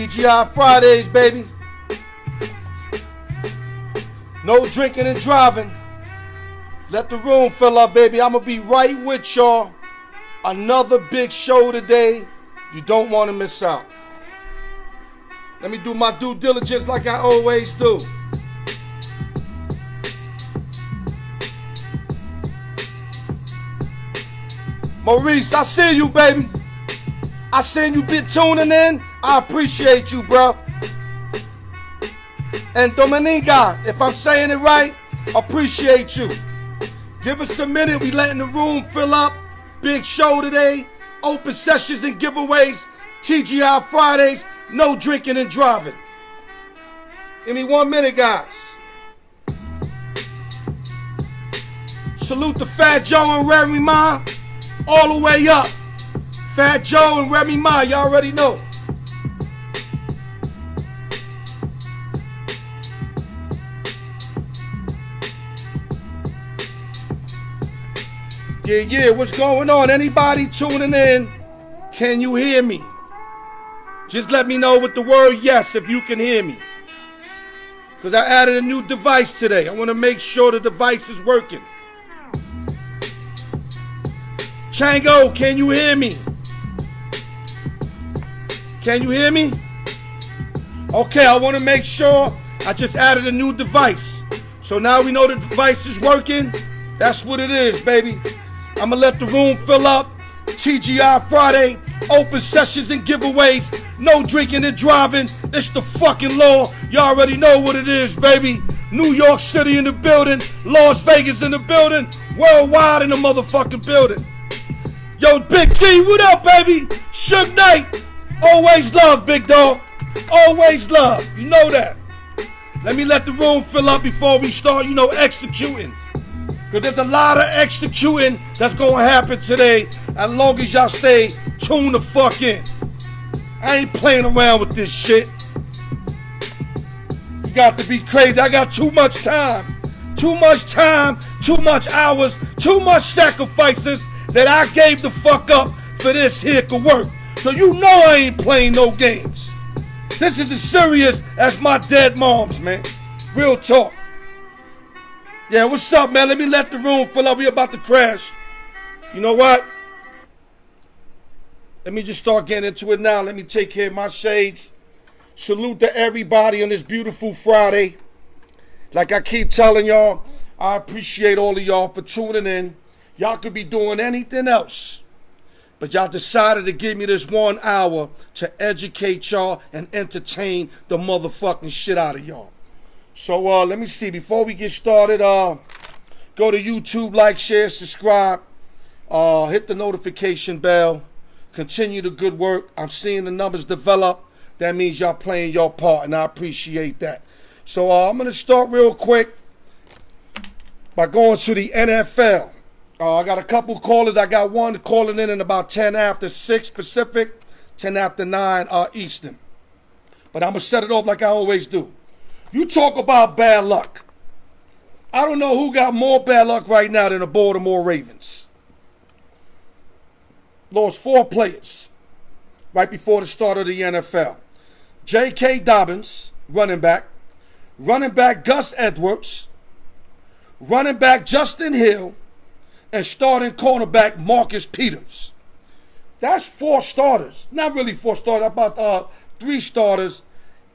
TGI Fridays, baby. No drinking and driving. Let the room fill up, baby. I'm going to be right with y'all. Another big show today. You don't want to miss out. Let me do my due diligence like I always do. Maurice, I see you, baby. I seen you been tuning in. I appreciate you, bro. And Dominica, if I'm saying it right, appreciate you. Give us a minute. We letting the room fill up. Big show today. Open sessions and giveaways. TGI Fridays. No drinking and driving. Give me 1 minute, guys. Salute to Fat Joe and Remy Ma. All the way up. Fat Joe and Remy Ma, y'all already know. Yeah, what's going on? Anybody tuning in? Can you hear me? Just let me know with the word yes if you can hear me. Because I added a new device today. I want to make sure the device is working. Chango, can you hear me? Can you hear me? Okay, I want to make sure. I just added a new device. So now we know the device is working. That's what it is, baby. I'm going to let the room fill up. TGI Friday, open sessions and giveaways. No drinking and driving. It's the fucking law. You already know what it is, baby. New York City in the building. Las Vegas in the building. Worldwide in the motherfucking building. Yo, Big T, what up, baby? Suge Knight. Always love, big dog. Always love. You know that. Let me let the room fill up before we start, executing. Because there's a lot of executing that's going to happen today as long as y'all stay tuned the fuck in. I ain't playing around with this shit. You got to be crazy. I got too much time. Too much time, too much hours, too much sacrifices that I gave the fuck up for this here to work. So you know I ain't playing no games. This is as serious as my dead moms, man. Real talk. Yeah, what's up, man? Let me let the room fill up. We about to crash. You know what? Let me just start getting into it now. Let me take care of my shades. Salute to everybody on this beautiful Friday. Like I keep telling y'all, I appreciate all of y'all for tuning in. Y'all could be doing anything else. But y'all decided to give me this 1 hour to educate y'all and entertain the motherfucking shit out of y'all. So let me see. Before we get started, go to YouTube, like, share, subscribe. Hit the notification bell. Continue the good work. I'm seeing the numbers develop. That means y'all playing your part, and I appreciate that. So I'm going to start real quick by going to the NFL. I got a couple callers. I got one calling in about 10 after 6 Pacific, 10 after 9 Eastern. But I'm going to set it off like I always do. You talk about bad luck. I don't know who got more bad luck right now than the Baltimore Ravens. Lost 4 players right before the start of the NFL. J.K. Dobbins, running back. Running back Gus Edwards. Running back Justin Hill. And starting cornerback Marcus Peters. That's 4 starters. Not really 4 starters. About 3 starters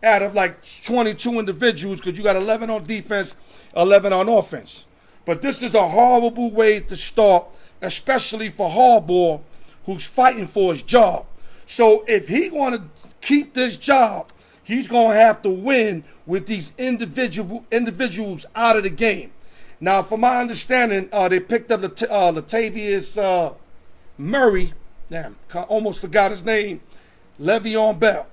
out of like 22 individuals, because you got 11 on defense, 11 on offense. But this is a horrible way to start, especially for Harbaugh, who's fighting for his job. So if he want to keep this job, he's going to have to win with these individuals out of the game. Now, from my understanding, they picked up Latavius Murray. Damn, almost forgot his name. Le'Veon Bell.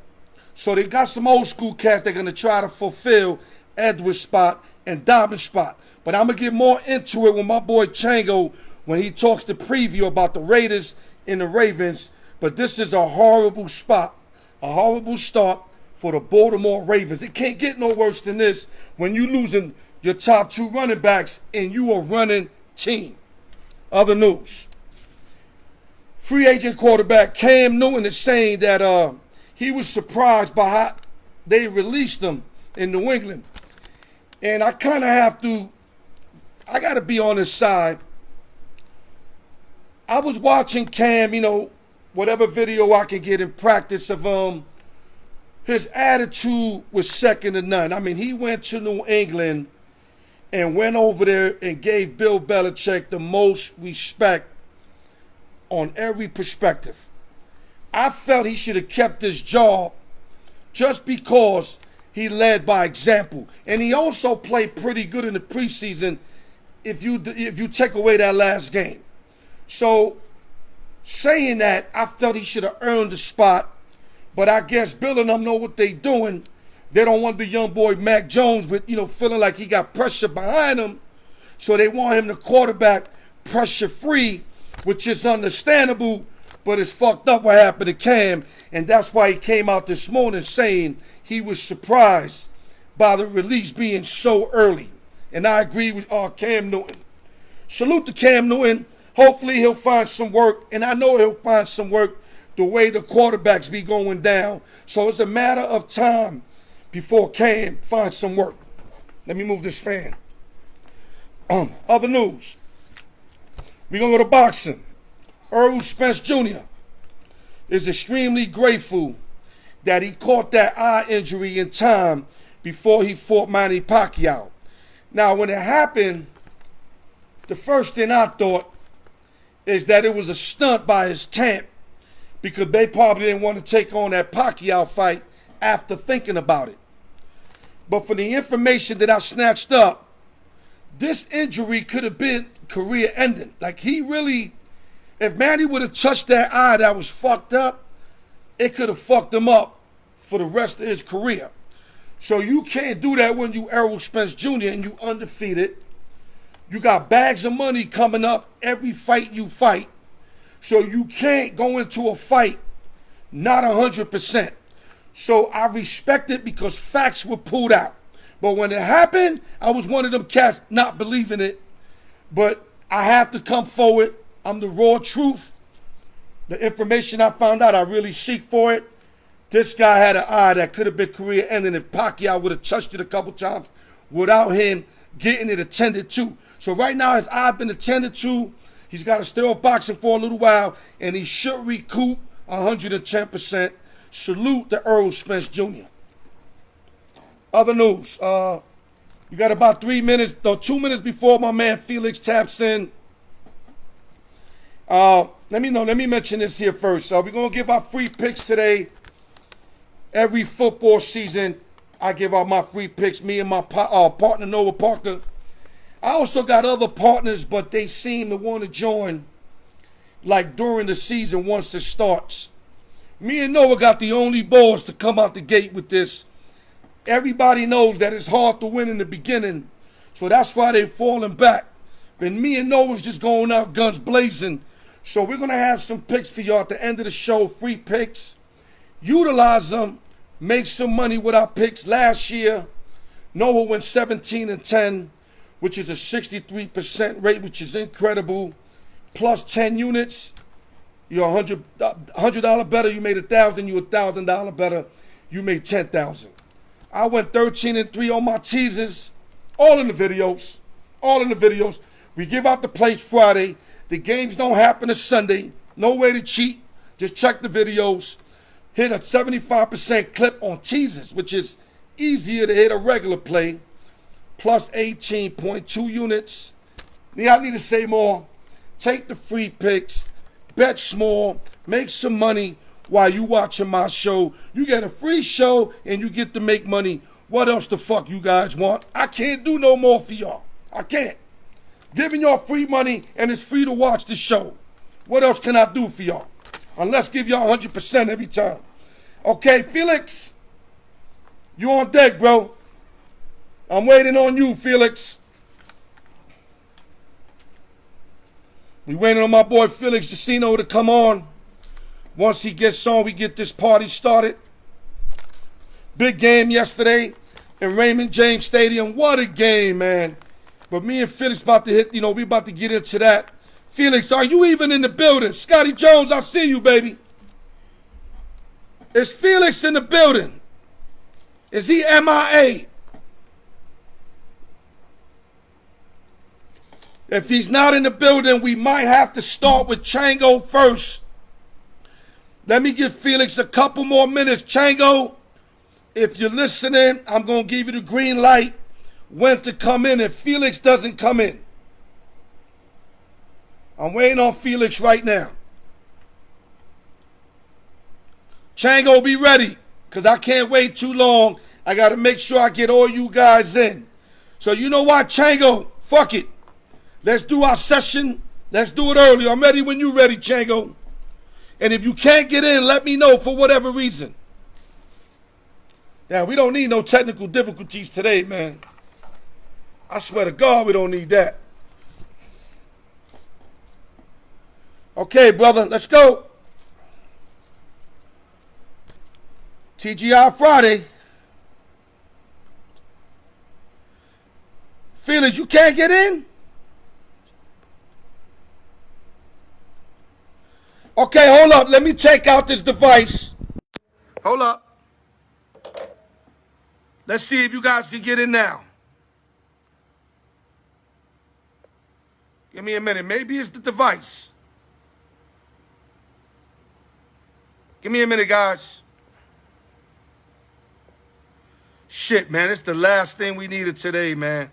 So they got some old school cats they're going to try to fulfill Edwards' spot and Dobbins' spot. But I'm going to get more into it with my boy Chango when he talks the preview about the Raiders and the Ravens. But this is a horrible spot, a horrible start for the Baltimore Ravens. It can't get no worse than this when you losing your top 2 running backs and you a running team. Other news. Free agent quarterback Cam Newton is saying that he was surprised by how they released him in New England. And I kind of I got to be on his side. I was watching Cam, whatever video I can get in practice of him. His attitude was second to none. I mean, he went to New England and went over there and gave Bill Belichick the most respect on every perspective. I felt he should have kept his job just because he led by example. And he also played pretty good in the preseason if you take away that last game. So, saying that, I felt he should have earned the spot. But I guess Bill and them know what they doing. They don't want the young boy Mac Jones with, feeling like he got pressure behind him. So they want him to quarterback pressure-free, which is understandable, but it's fucked up what happened to Cam. And that's why he came out this morning saying he was surprised by the release being so early. And I agree with Cam Newton. Salute to Cam Newton. Hopefully he'll find some work, and I know he'll find some work the way the quarterbacks be going down. So it's a matter of time before Cam finds some work. Let me move this fan. Other news. We're going to go to boxing. Errol Spence Jr. is extremely grateful that he caught that eye injury in time before he fought Manny Pacquiao. Now, when it happened, the first thing I thought is that it was a stunt by his camp because they probably didn't want to take on that Pacquiao fight after thinking about it. But for the information that I snatched up, this injury could have been career-ending. Like, he really, if Manny would have touched that eye that was fucked up, it could have fucked him up for the rest of his career. So you can't do that when you Errol Spence Jr. and you undefeated. You got bags of money coming up every fight you fight. So you can't go into a fight not 100%. So I respect it because facts were pulled out. But when it happened, I was one of them cats not believing it. But I have to come forward. I'm the raw truth. The information I found out, I really seek for it. This guy had an eye that could have been career-ending if Pacquiao would have touched it a couple times without him getting it attended to. So right now his eye been attended to. He's got to stay off boxing for a little while, and he should recoup 110%. Salute to Errol Spence Jr. Other news. We got about 2 minutes before my man Felix taps in. Let me mention this here first. We're going to give our free picks today. Every football season, I give out my free picks, me and my partner, Noah Parker. I also got other partners, but they seem to want to join like during the season once it starts. Me and Noah got the only balls to come out the gate with this. Everybody knows that it's hard to win in the beginning, so that's why they're falling back. But me and Noah's just going out guns blazing. So we're going to have some picks for y'all at the end of the show, free picks. Utilize them, make some money with our picks. Last year, Noah went 17-10, which is a 63% rate, which is incredible. Plus 10 units, you're $100 better. You made $1,000. You $1,000 better. You made $10,000. I went 13-3 on my teasers. All in the videos. All in the videos. We give out the plays Friday. The games don't happen a Sunday. No way to cheat. Just check the videos. Hit a 75% clip on teasers, which is easier to hit a regular play. Plus 18.2 units. Yeah, I need to say more. Take the free picks. Bet small. Make some money while you watching my show. You get a free show and you get to make money. What else the fuck you guys want? I can't do no more for y'all. I can't. Giving y'all free money and it's free to watch the show. What else can I do for y'all? Unless give y'all 100% every time. Okay, Felix, you on deck, bro. I'm waiting on you, Felix. We waiting on my boy Felix Jacino to come on. Once he gets on, we get this party started. Big game yesterday in Raymond James Stadium. What a game, man. But me and Felix about to hit, we about to get into that. Felix, are you even in the building? Scotty Jones, I see you, baby. Is Felix in the building? Is he MIA? If he's not in the building, we might have to start with Chango first. Let me give Felix a couple more minutes. Chango, if you're listening, I'm going to give you the green light when to come in if Felix doesn't come in. I'm waiting on Felix right now. Chango, be ready, because I can't wait too long. I got to make sure I get all you guys in. So you know what, Chango? Fuck it. Let's do our session. Let's do it early. I'm ready when you're ready, Chango. And if you can't get in, let me know for whatever reason. Yeah, we don't need no technical difficulties today, man. I swear to God, we don't need that. Okay, brother, let's go. TGI Friday. Felix, you can't get in? Okay, hold up. Let me take out this device. Hold up. Let's see if you guys can get in now. Give me a minute. Maybe it's the device. Give me a minute, guys. Shit, man. It's the last thing we needed today, man.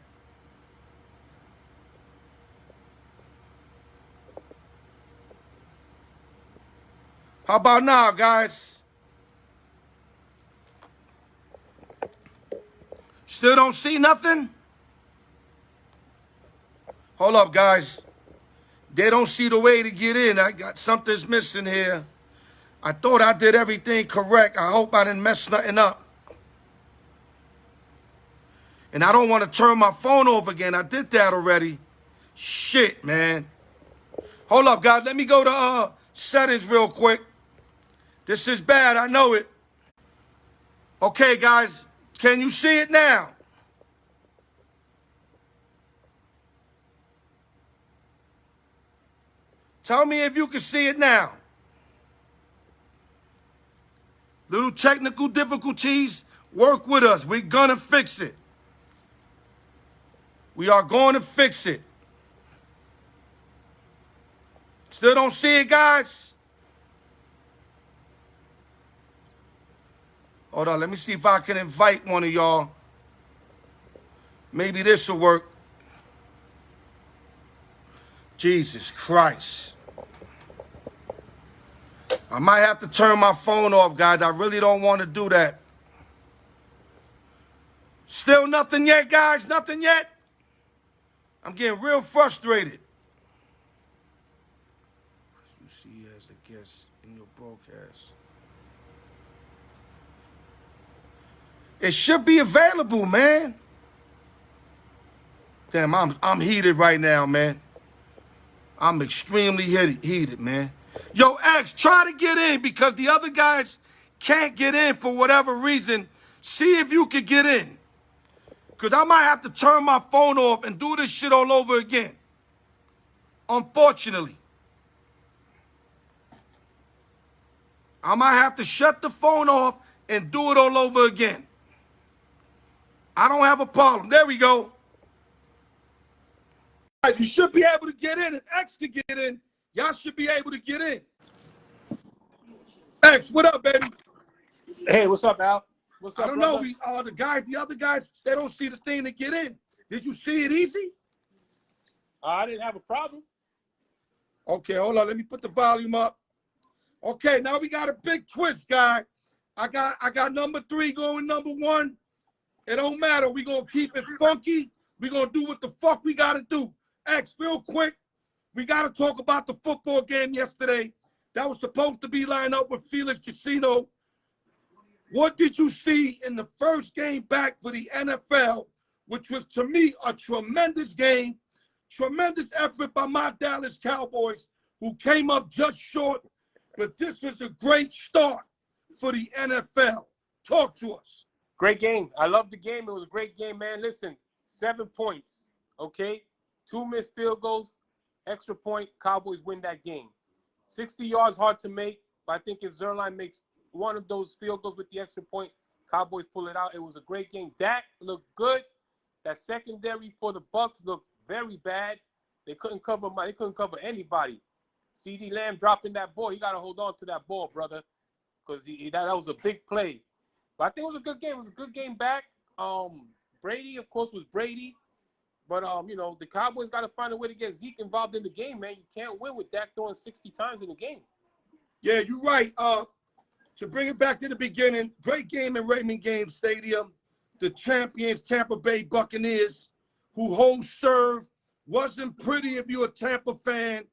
How about now, guys? Still don't see nothing? Hold up, guys. They don't see the way to get in. I got something's missing here. I thought I did everything correct. I hope I didn't mess nothing up. And I don't want to turn my phone off again. I did that already. Shit, man. Hold up, guys. Let me go to settings real quick. This is bad. I know it. Okay, guys. Can you see it now? Tell me if you can see it now. Little technical difficulties. Work with us. We're going to fix it. We are going to fix it. Still don't see it, guys? Hold on. Let me see if I can invite one of y'all. Maybe this will work. Jesus Christ. I might have to turn my phone off, guys. I really don't want to do that. Still nothing yet, guys? Nothing yet? I'm getting real frustrated. You see as a guest in your broadcast. It should be available, man. Damn, I'm heated right now, man. I'm extremely heated, man. Yo, X, try to get in because the other guys can't get in for whatever reason. See if you can get in. Because I might have to turn my phone off and do this shit all over again. Unfortunately. I might have to shut the phone off and do it all over again. I don't have a problem. There we go. You should be able to get in. If X can get in, y'all should be able to get in. X, what up, baby? Hey, what's up, Al? What's up, I don't know. The other guys, they don't see the thing to get in. Did you see it easy? I didn't have a problem. Okay, hold on. Let me put the volume up. Okay, now we got a big twist, guy. I got number 3 going number 1. It don't matter. We're going to keep it funky. We're going to do what the fuck we got to do. X, real quick, we got to talk about the football game yesterday. That was supposed to be lined up with Felix Casino. What did you see in the first game back for the NFL, which was, to me, a tremendous game, tremendous effort by my Dallas Cowboys, who came up just short, but this was a great start for the NFL. Talk to us. Great game. I love the game. It was a great game, man. Listen, 7 points, okay? 2 missed field goals, extra point, Cowboys win that game. 60 yards, hard to make, but I think if Zerline makes one of those field goals with the extra point. Cowboys pull it out. It was a great game. Dak looked good. That secondary for the Bucs looked very bad. They couldn't cover anybody. CeeDee Lamb dropping that ball. You got to hold on to that ball, brother, because that was a big play. But I think it was a good game. It was a good game back. Brady, of course, was Brady. But, the Cowboys got to find a way to get Zeke involved in the game, man. You can't win with Dak throwing 60 times in the game. Yeah, you're right. To bring it back to the beginning, great game in Raymond James Stadium. The champions, Tampa Bay Buccaneers, who hold serve. Wasn't pretty if you're a Tampa fan,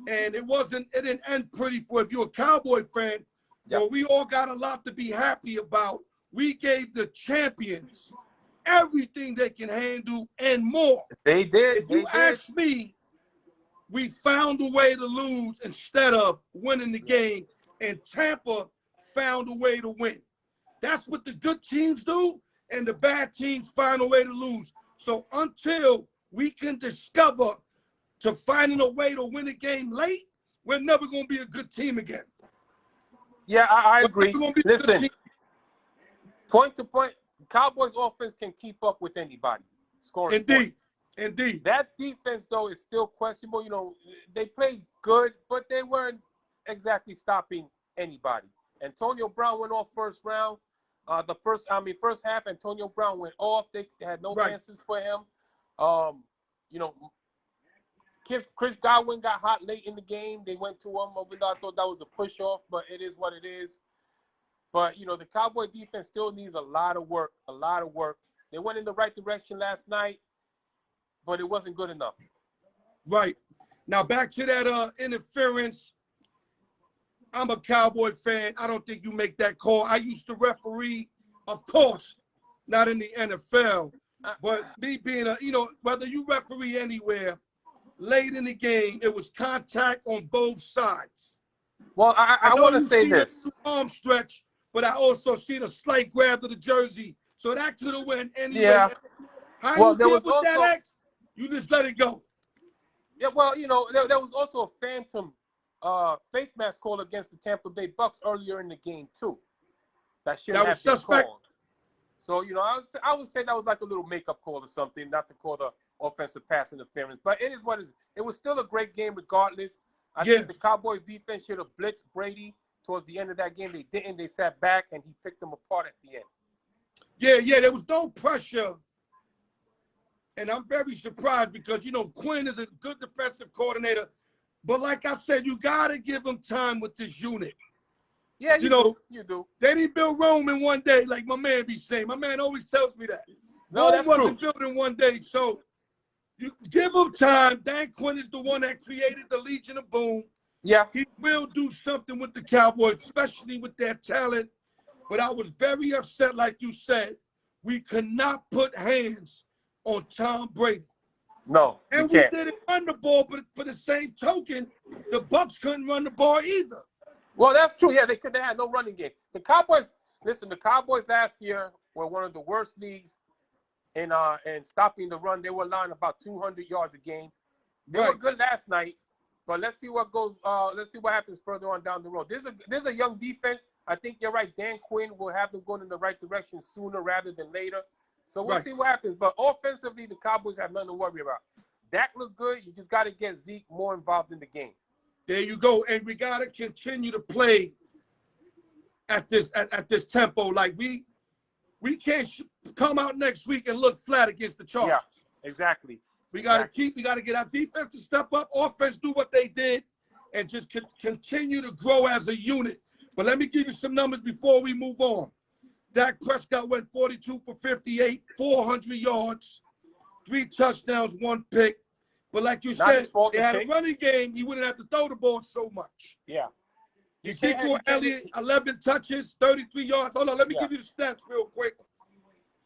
and it didn't end pretty for if you're a Cowboy fan. Yep. Well, we all got a lot to be happy about. We gave the champions everything they can handle and more. They did. If you ask me, we found a way to lose instead of winning the game, and Tampa found a way to win. That's what the good teams do, and the bad teams find a way to lose. So until we can discover to finding a way to win a game late, we're never going to be a good team again. Yeah, I agree. Listen, point to point, Cowboys offense can keep up with anybody scoring points. Indeed. That defense, though, is still questionable. They played good, but they weren't exactly stopping anybody. Antonio Brown went off first round. First half, Antonio Brown went off. They had no answers for him. Chris Godwin got hot late in the game. They went to him. Even though I thought that was a push off, but it is what it is. But, the Cowboy defense still needs a lot of work. They went in the right direction last night, but it wasn't good enough. Right. Now, back to that interference. I'm a Cowboy fan. I don't think you make that call. I used to referee, of course, not in the NFL, but me being whether you referee anywhere, late in the game, it was contact on both sides. Well, I want to say this. Arm stretch, but I also see the slight grab of the jersey. So that could have went anywhere. Yeah. How you deal with that X? You just let it go. Yeah, well, there was also a phantom face mask call against the Tampa Bay Bucs earlier in the game too. That shouldn't have been called. So I would say that was like a little makeup call or something, not to call the offensive pass interference. But it is what it is. It was still a great game regardless. I think the Cowboys defense should have blitzed Brady towards the end of that game. They didn't. They sat back and he picked them apart at the end. Yeah. There was no pressure. And I'm very surprised because, Quinn is a good defensive coordinator. But like I said, you got to give him time with this unit. Yeah, you do. They didn't build Rome in one day, like my man be saying. My man always tells me that. No, that's true. Rome wasn't built in one day. So you give him time. Dan Quinn is the one that created the Legion of Boom. Yeah. He will do something with the Cowboys, especially with their talent. But I was very upset, like you said. We could not put hands on Tom Brady. No, and we didn't run the ball, but for the same token, the Bucs couldn't run the ball either. Well, that's true. Yeah, they had no running game. The Cowboys last year were one of the worst leagues in stopping the run. They were allowing about 200 yards a game. They were good last night, but let's see what goes. Let's see what happens further on down the road. There's a young defense. I think you're right. Dan Quinn will have them going in the right direction sooner rather than later. So we'll see what happens. But offensively, the Cowboys have nothing to worry about. Dak looked good. You just got to get Zeke more involved in the game. There you go. And we got to continue to play at this tempo. Like we can't come out next week and look flat against the Chargers. Yeah, exactly. We got to get our defense to step up, offense do what they did, and just continue to grow as a unit. But let me give you some numbers before we move on. Dak Prescott went 42 for 58, 400 yards, 3 touchdowns, 1 pick. But like you said, they had a running game. He wouldn't have to throw the ball so much. Yeah. Ezekiel Elliott, 11 touches, 33 yards. Hold on, let me give you the stats real quick.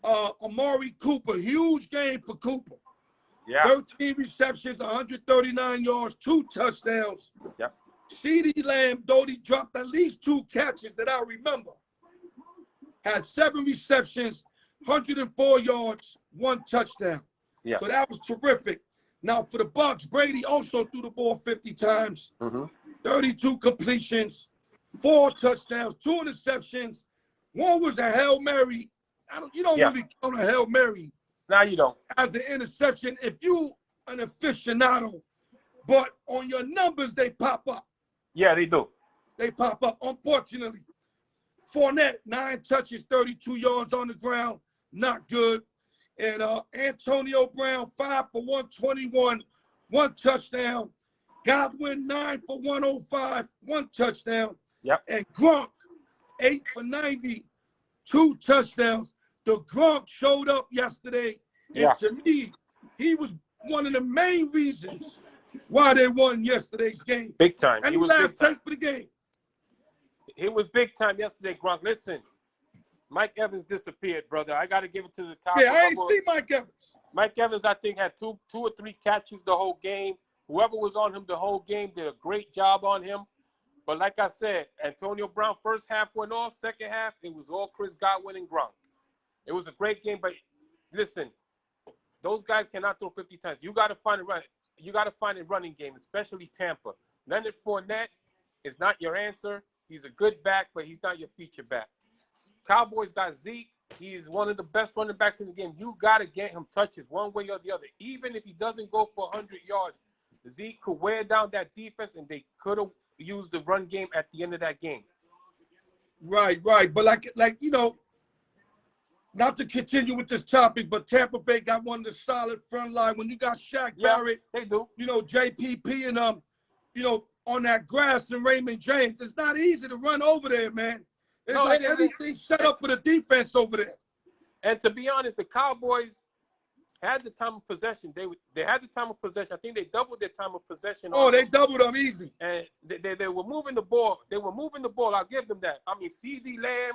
Amari Cooper, huge game for Cooper. Yeah. 13 receptions, 139 yards, 2 touchdowns. Yep. CeeDee Lamb, though he dropped at least 2 catches that I remember, had 7 receptions, 104 yards, 1 touchdown. Yeah. So that was terrific. Now for the Bucs, Brady also threw the ball 50 times, 32 completions, 4 touchdowns, 2 interceptions. One was a Hail Mary. You don't really count a Hail Mary. No, you don't. As an interception, if you an aficionado, but on your numbers, they pop up. Yeah, they do. They pop up. Unfortunately, Fournette, 9 touches, 32 yards on the ground. Not good. And Antonio Brown, 5 for 121, 1 touchdown. Godwin, 9 for 105, 1 touchdown. Yep. And Gronk, 8 for 90, 2 touchdowns. The Gronk showed up yesterday. And to me, he was one of the main reasons why they won yesterday's game. Big time. And he last take for the game. He was big time yesterday, Gronk. Listen, Mike Evans disappeared, brother. I got to give it to the Cowboys. Yeah, I ain't see Mike Evans. Mike Evans, I think, had two or three catches the whole game. Whoever was on him the whole game did a great job on him. But like I said, Antonio Brown, first half went off. Second half, it was all Chris Godwin and Gronk. It was a great game, but listen, those guys cannot throw 50 times. You got to find a run. You got to find a running game, especially Tampa. Leonard Fournette is not your answer. He's a good back, but he's not your feature back. Cowboys got Zeke. He's one of the best running backs in the game. You got to get him touches one way or the other. Even if he doesn't go for 100 yards, Zeke could wear down that defense, and they could have used the run game at the end of that game. Right. But like you know, not to continue with this topic, but Tampa Bay got one of the solid front line. When you got Shaq Barrett, they do. You know, JPP and you know, on that grass and Raymond James, it's not easy to run over there, man. It's like everything's set up for the defense over there. And to be honest, the Cowboys had the time of possession. They had the time of possession. I think they doubled their time of possession. Oh, they doubled them easy. And they were moving the ball. They were moving the ball. I'll give them that. I mean, CD Lamb,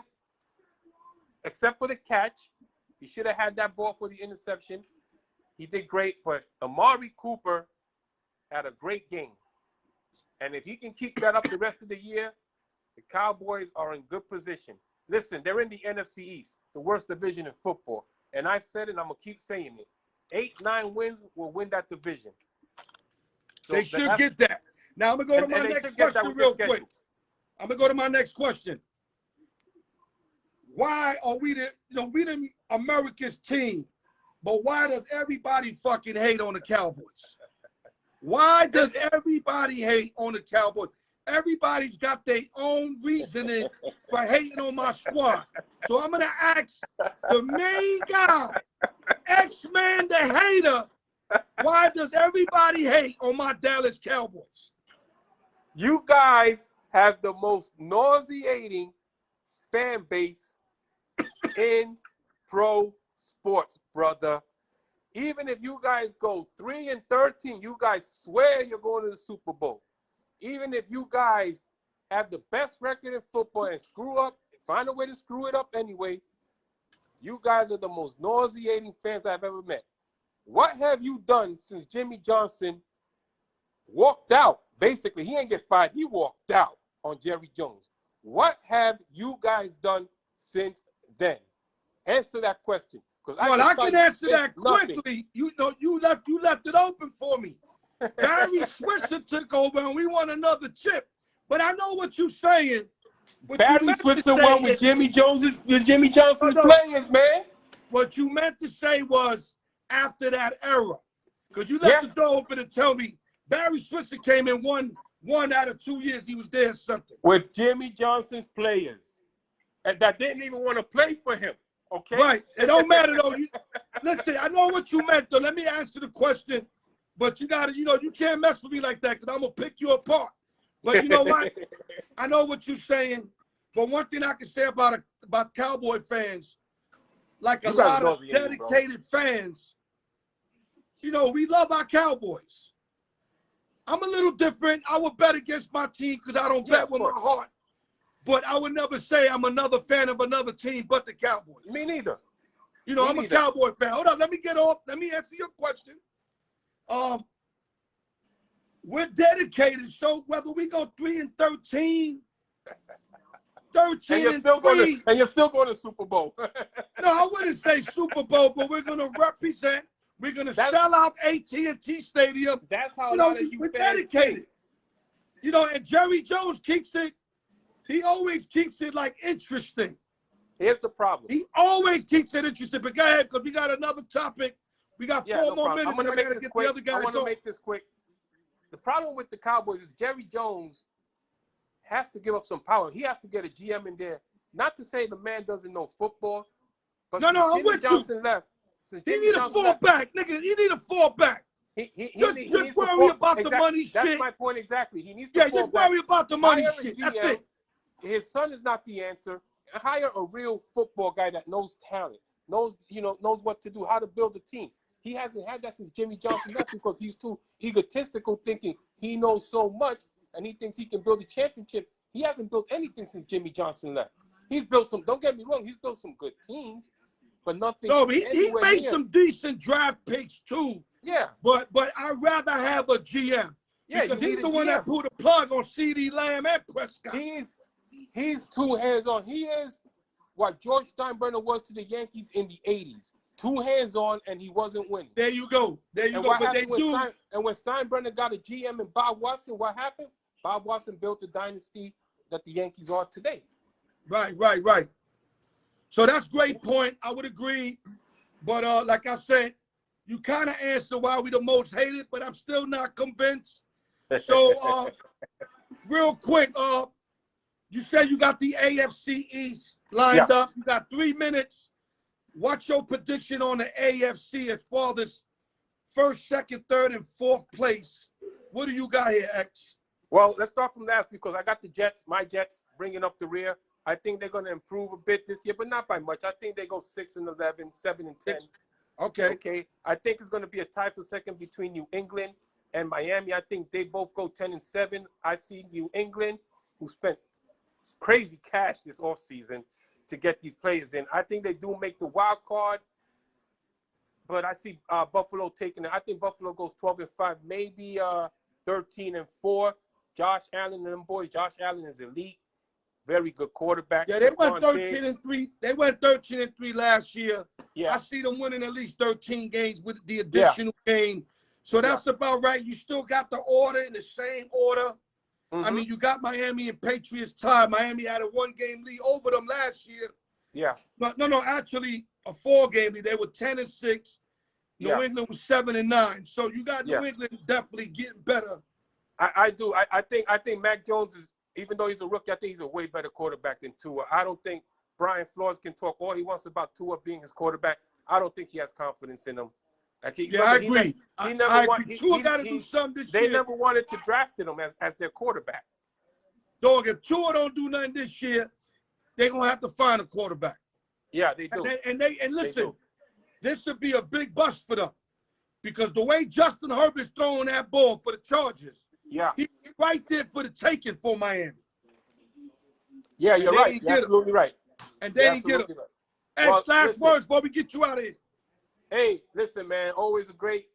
except for the catch, he should have had that ball for the interception. He did great, but Amari Cooper had a great game. And if he can keep that up the rest of the year, the Cowboys are in good position. Listen, they're in the NFC East, the worst division in football. And I said it, and I'm going to keep saying it. 8-9 wins will win that division. So they should get that. Now, I'm going to go to my next question real quick. I'm going to go to my next question. Why are we the America's team, but why does everybody fucking hate on the Cowboys? Why does everybody hate on the Cowboys? Everybody's got their own reasoning for hating on my squad. So I'm going to ask the main guy, X-Man the hater, why does everybody hate on my Dallas Cowboys? You guys have the most nauseating fan base in pro sports, brother. Even if you guys go 3-13, you guys swear you're going to the Super Bowl. Even if you guys have the best record in football and find a way to screw it up anyway, you guys are the most nauseating fans I've ever met. What have you done since Jimmy Johnson walked out? Basically, he ain't get fired. He walked out on Jerry Jones. What have you guys done since then? Answer that question. Well, I can answer that quickly. You know, you left it open for me. Barry Switzer took over, and we won another chip. But I know what you're saying. Barry Switzer won with Jimmy Johnson's players, man. What you meant to say was after that era, because you left the door open to tell me Barry Switzer came in one out of 2 years he was there or something. With Jimmy Johnson's players, and that didn't even want to play for him. Okay. Right. It don't matter though. Listen, I know what you meant though. Let me answer the question. But you gotta, you can't mess with me like that because I'm gonna pick you apart. But you know what? I know what you're saying. But one thing I can say about Cowboy fans, like a lot of dedicated fans, we love our Cowboys. I'm a little different. I would bet against my team because I don't bet with my heart. But I would never say I'm another fan of another team but the Cowboys. Me neither. I'm a Cowboy fan. Hold on, let me get off. Let me answer your question. We're dedicated, so whether we go 3-13, 13-3, and you're still going to Super Bowl. No, I wouldn't say Super Bowl, but we're gonna represent. We're gonna sell out AT&T Stadium. That's how a lot of you we're fans dedicated. Think. And Jerry Jones keeps it He always keeps it like interesting. Here's the problem. He always keeps it interesting. But go ahead, because we got another topic. We got 4 more minutes. I'm gonna make this quick. The other guys I want to make this quick. The problem with the Cowboys is Jerry Jones has to give up some power. He has to get a GM in there. Not to say the man doesn't know football, but no, I'm with Johnson you. left. He need a fallback, nigga. He need a fallback. Just worry about the money shit. That's my point exactly. He needs to fall just back. worry about the money shit. That's it. His son is not the answer. Hire a real football guy that knows talent, knows what to do, how to build a team. He hasn't had that since Jimmy Johnson left because he's too egotistical, thinking he knows so much and he thinks he can build a championship. He hasn't built anything since Jimmy Johnson left. He's built some. Don't get me wrong. He's built some good teams, but nothing. No, he made some decent draft picks too. Yeah. But I'd rather have a GM. Yeah, because he's the one that pulled the plug on CD Lamb and Prescott. He's too hands-on. He is what George Steinbrenner was to the Yankees in the 80s. Too hands-on, and he wasn't winning. There you go. But they do. And when Steinbrenner got a GM and Bob Watson, what happened? Bob Watson built the dynasty that the Yankees are today. Right. So that's a great point. I would agree. But like I said, you kind of answer why we the most hated, but I'm still not convinced. So real quick, you said you got the AFC East lined up. You got 3 minutes. What's your prediction on the AFC as far as first, second, third, and fourth place? What do you got here, X? Well, let's start from last because I got the Jets, my Jets, bringing up the rear. I think they're going to improve a bit this year, but not by much. I think they go 6-11, 7-10. Okay. I think it's going to be a tie for second between New England and Miami. I think they both go 10-7. I see New England, who spent crazy cash this offseason to get these players in. I think they do make the wild card, but I see Buffalo taking it. I think Buffalo goes 12-5, maybe 13-4. Josh Allen and them boys. Josh Allen is elite. Very good quarterback. Yeah, they went 13-3. They went 13-3 last year. Yeah. I see them winning at least 13 games with the additional game. So that's about right. You still got the order in the same order. I mean, you got Miami and Patriots tied. Miami had a 1-game lead over them last year. Yeah. No, actually a 4-game lead. They were 10-6. New England was 7-9. So you got New England definitely getting better. I do. I think Mac Jones is, even though he's a rookie, I think he's a way better quarterback than Tua. I don't think Brian Flores can talk all he wants about Tua being his quarterback. I don't think he has confidence in him. Like I agree. Tua got to do something this year. They never wanted to draft him as their quarterback. Dog, if Tua don't do nothing this year, they're going to have to find a quarterback. Yeah, they do. And listen, this should be a big bust for them because the way Justin Herbert's throwing that ball for the Chargers, he's right there for the taking for Miami. Yeah, you're right. You're absolutely right. And they didn't get him. Hey, last words before we get you out of here. Hey, listen, man. Always a great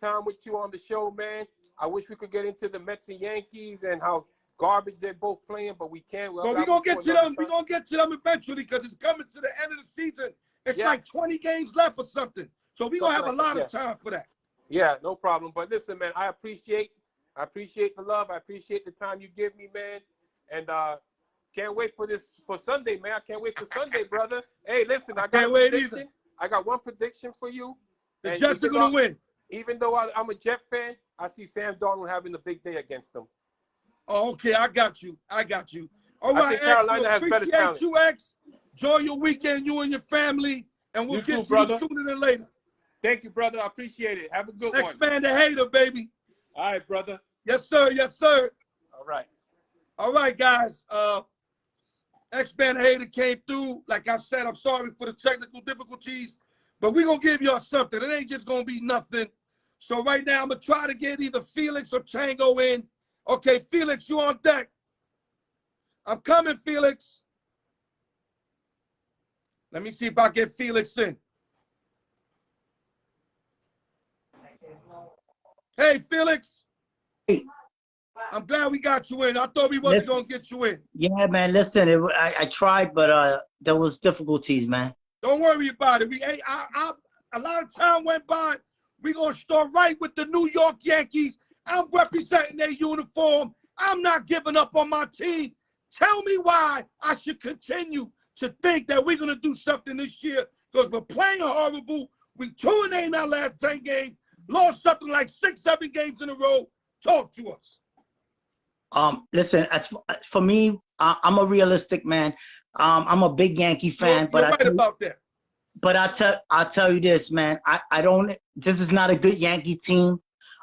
time with you on the show, man. I wish we could get into the Mets and Yankees and how garbage they're both playing, but we can't. Well, we're going to get to them. We're going to get to them eventually because it's coming to the end of the season. It's like 20 games left or something. So we're going to have a lot of time for that. Yeah, no problem. But listen, man, I appreciate the love. I appreciate the time you give me, man. And can't wait for Sunday, man. I can't wait for Sunday, brother. Hey, listen, I got a prediction. I got one prediction for you. The Jets are going to win. Even though I'm a Jet fan, I see Sam Darnold having a big day against them. Oh, okay. I got you. All right, X, Carolina has better talent. Appreciate you, X. Enjoy your weekend, you and your family, and we'll get to you sooner than later. Thank you, brother. I appreciate it. Have a good one. X-Man the hater, baby. All right, brother. Yes, sir. All right, guys. X-Man the hater came through. Like I said, I'm sorry for the technical difficulties, but we're going to give y'all something. It ain't just going to be nothing. So right now, I'm going to try to get either Felix or Tango in. Okay, Felix, you on deck. I'm coming, Felix. Let me see if I get Felix in. Hey, Felix. Hey. I'm glad we got you in. I thought we wasn't going to get you in. Yeah, man, listen, I tried, but there was difficulties, man. Don't worry about it. A lot of time went by. We're going to start right with the New York Yankees. I'm representing their uniform. I'm not giving up on my team. Tell me why I should continue to think that we're going to do something this year, because we're playing horrible. We 2-8 in our last 10 games, lost something like 6-7 games in a row. Talk to us. Listen, as for me, I'm a realistic man. I'm a big Yankee fan, You're right about that. But I'll tell you this, man. I don't. This is not a good Yankee team.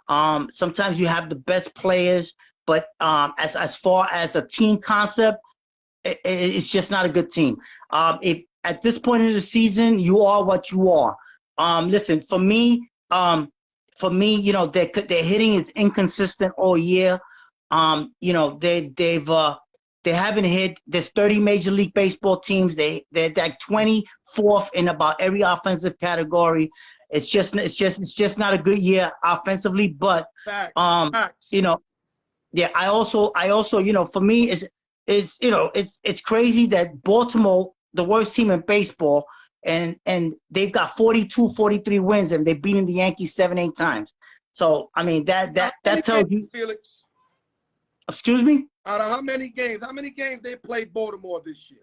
Sometimes you have the best players, but as far as a team concept, it's just not a good team. If at this point in the season you are what you are. Listen, for me, you know, their hitting is inconsistent all year. You know, they haven't hit. There's 30 Major League Baseball teams. They're like 24th in about every offensive category. It's just not a good year offensively. But Facts. you know, yeah. I also, you know, for me, is you know, it's crazy that Baltimore, the worst team in baseball, and they've got 42, 43 wins, and they've beaten the Yankees 7-8 times. So I mean that tells you, Felix. Excuse me? Out of how many games they played Baltimore this year?